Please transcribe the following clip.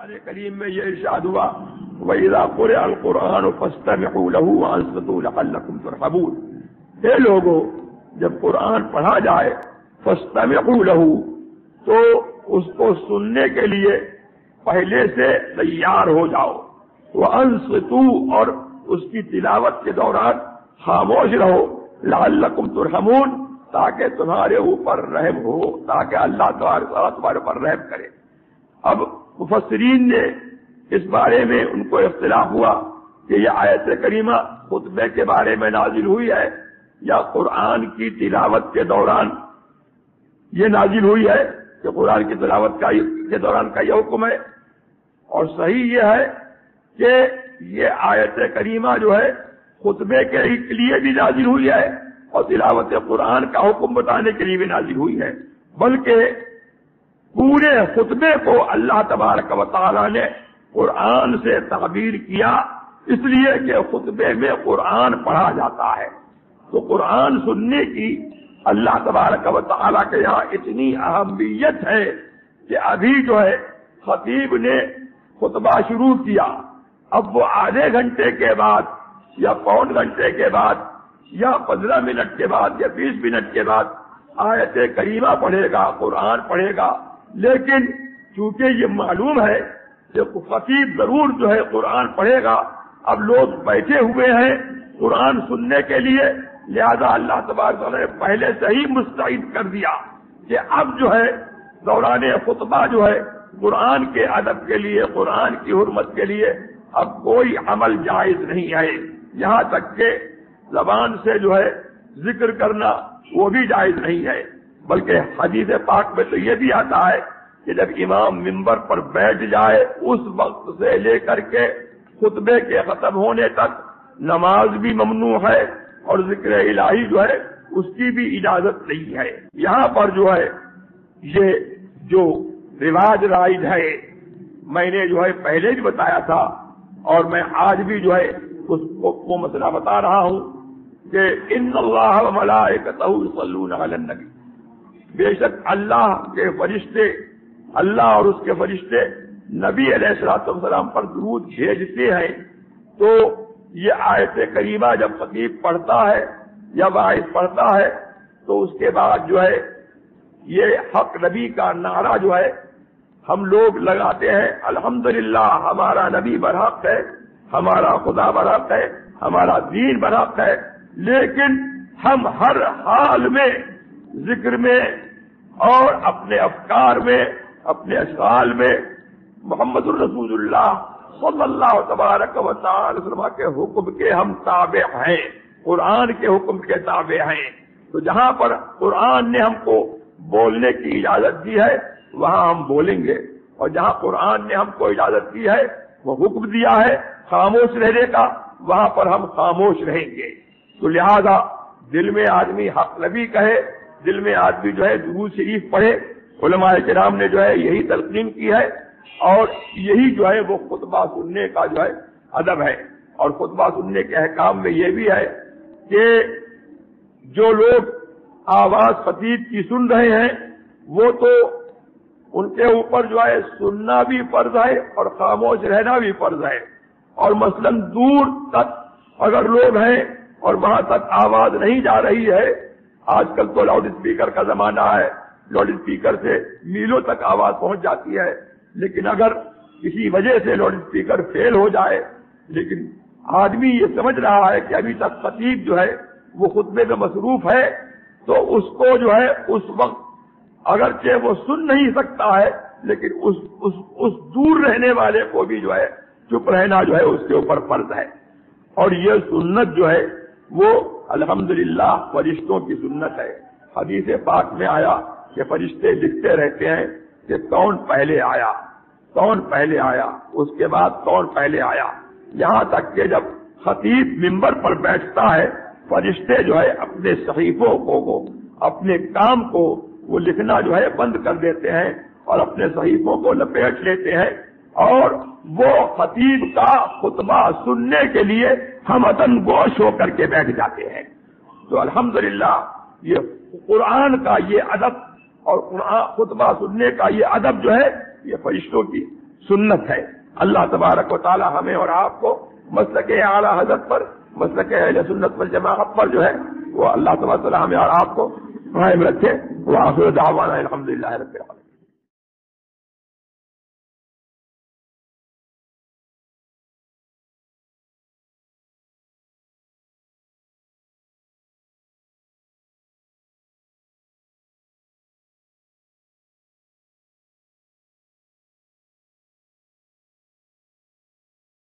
قرآن کریم میں یہ ارشاد ہوا وَإِذَا قُرِئَ الْقُرْآنُ فَاسْتَمِعُوا لَهُ وَأَنصِتُوا لَعَلَّكُمْ تُرْحَمُونَ۔ اے لوگو، جب قرآن پڑھا جائے فَاسْتَمِعُوا لَهُ، تو اس کو سننے کے لیے پہلے سے تیار ہو جاؤ، وَأَنصِتُوا، اور اس کی تلاوت کے دوران خاموش رہو، لَعَلَّكُمْ تُرْحَمُونَ، تاکہ تمہارے اوپر رحم ہو، تاکہ اللہ تمہارے اوپر رحم کرے۔ اب مفسرین نے اس بارے میں ان کو اختلاف ہوا کہ یہ آیت کریمہ خطبے کے بارے میں نازل ہوئی ہے یا قرآن کی تلاوت کے دوران یہ نازل ہوئی ہے، کہ قرآن کی تلاوت کے دوران کا یہ حکم ہے۔ اور صحیح یہ ہے کہ یہ آیت کریمہ جو ہے خطبے کے لیے بھی نازل ہوئی ہے اور تلاوت قرآن کا حکم بتانے کے لیے بھی نازل ہوئی ہے، بلکہ پورے خطبے کو اللہ تبارک و تعالی نے قرآن سے تعبیر کیا، اس لیے کہ خطبے میں قرآن پڑھا جاتا ہے۔ تو قرآن سننے کی اللہ تبارک و تعالی کے یہاں اتنی اہمیت ہے کہ ابھی جو ہے خطیب نے خطبہ شروع کیا، اب وہ آدھے گھنٹے کے بعد یا پون گھنٹے کے بعد یا 15 منٹ کے بعد یا 20 منٹ کے بعد آیت کریمہ پڑھے گا، قرآن پڑھے گا، لیکن چونکہ یہ معلوم ہے کہ خطیب ضرور جو ہے قرآن پڑھے گا، اب لوگ بیٹھے ہوئے ہیں قرآن سننے کے لیے، لہذا اللہ تبارک و تعالیٰ نے پہلے سے ہی مستعد کر دیا کہ اب جو ہے دوران خطبہ جو ہے قرآن کے ادب کے لیے، قرآن کی حرمت کے لیے اب کوئی عمل جائز نہیں ہے، یہاں تک کہ زبان سے جو ہے ذکر کرنا وہ بھی جائز نہیں ہے، بلکہ حدیث پاک میں تو یہ بھی آتا ہے کہ جب امام منبر پر بیٹھ جائے اس وقت سے لے کر کے خطبے کے ختم ہونے تک نماز بھی ممنوع ہے اور ذکر الہی جو ہے اس کی بھی اجازت نہیں ہے۔ یہاں پر جو ہے یہ جو رواج رائج ہے، میں نے جو ہے پہلے بھی بتایا تھا اور میں آج بھی جو ہے اس کو مسئلہ بتا رہا ہوں کہ ان اللہ وملائکتہ یصلون علی النبی، بے شک اللہ کے فرشتے، اللہ اور اس کے فرشتے نبی علیہ الصلوۃ والسلام پر درود بھیجتے ہیں۔ تو یہ آیت کریمہ جب خطیب پڑھتا ہے یا واعظ پڑھتا ہے تو اس کے بعد جو ہے یہ حق نبی کا نعرہ جو ہے ہم لوگ لگاتے ہیں، الحمدللہ ہمارا نبی برحق ہے، ہمارا خدا برحق ہے، ہمارا دین برحق ہے، لیکن ہم ہر حال میں ذکر میں اور اپنے افکار میں، اپنے اشعار میں محمد الرسول اللہ صلی اللہ تبارک و تعالی وسلم کے حکم کے ہم تابع ہیں، قرآن کے حکم کے تابع ہیں۔ تو جہاں پر قرآن نے ہم کو بولنے کی اجازت دی ہے وہاں ہم بولیں گے، اور جہاں قرآن نے ہم کو اجازت دی ہے، وہ حکم دیا ہے خاموش رہنے کا، وہاں پر ہم خاموش رہیں گے۔ تو لہذا دل میں آدمی حق نبی کہے، دل میں آدمی جو ہے درود شریف پڑھے، علماء کرام نے جو ہے یہی تلقین کی ہے، اور یہی جو ہے وہ خطبہ سننے کا جو ہے ادب ہے۔ اور خطبہ سننے کے احکام میں یہ بھی ہے کہ جو لوگ آواز خطیب کی سن رہے ہیں وہ تو ان کے اوپر جو ہے سننا بھی فرض ہے اور خاموش رہنا بھی فرض ہے، اور مثلاً دور تک اگر لوگ ہیں اور وہاں تک آواز نہیں جا رہی ہے، آج کل تو لاؤڈ اسپیکر کا زمانہ ہے، لاؤڈ اسپیکر سے میلوں تک آواز پہنچ جاتی ہے، لیکن اگر کسی وجہ سے لاؤڈ اسپیکر فیل ہو جائے لیکن آدمی یہ سمجھ رہا ہے کہ ابھی تک خطیب جو ہے وہ خطبے میں مصروف ہے، تو اس کو جو ہے اس وقت اگرچہ وہ سن نہیں سکتا ہے لیکن اس دور رہنے والے کو بھی جو ہے چپ رہنا جو ہے اس کے اوپر فرض ہے۔ اور یہ سنت جو ہے وہ الحمدللہ فرشتوں کی سنت ہے۔ حدیث پاک میں آیا کہ فرشتے لکھتے رہتے ہیں کہ کون پہلے آیا، کون پہلے آیا، اس کے بعد کون پہلے آیا، یہاں تک کہ جب خطیب منبر پر بیٹھتا ہے فرشتے جو ہے اپنے صحیفوں کو اپنے کام کو وہ لکھنا جو ہے بند کر دیتے ہیں اور اپنے صحیفوں کو لپیٹ لیتے ہیں، اور وہ خطیب کا خطبہ سننے کے لیے ہمتن گوش ہو کر کے بیٹھ جاتے ہیں۔ تو الحمدللہ یہ قرآن کا یہ ادب اور خطبہ سننے کا یہ ادب جو ہے یہ فرشتوں کی سنت ہے. اللہ تبارک و تعالی ہمیں اور آپ کو مسلک اعلیٰ حضرت پر، مسلک اہل سنت والجماعت پر جو ہے وہ اللہ تبارک و تعالی ہمیں اور آپ کو قائم رکھے. وآخر دعوانا الحمدللہ رب العالمین.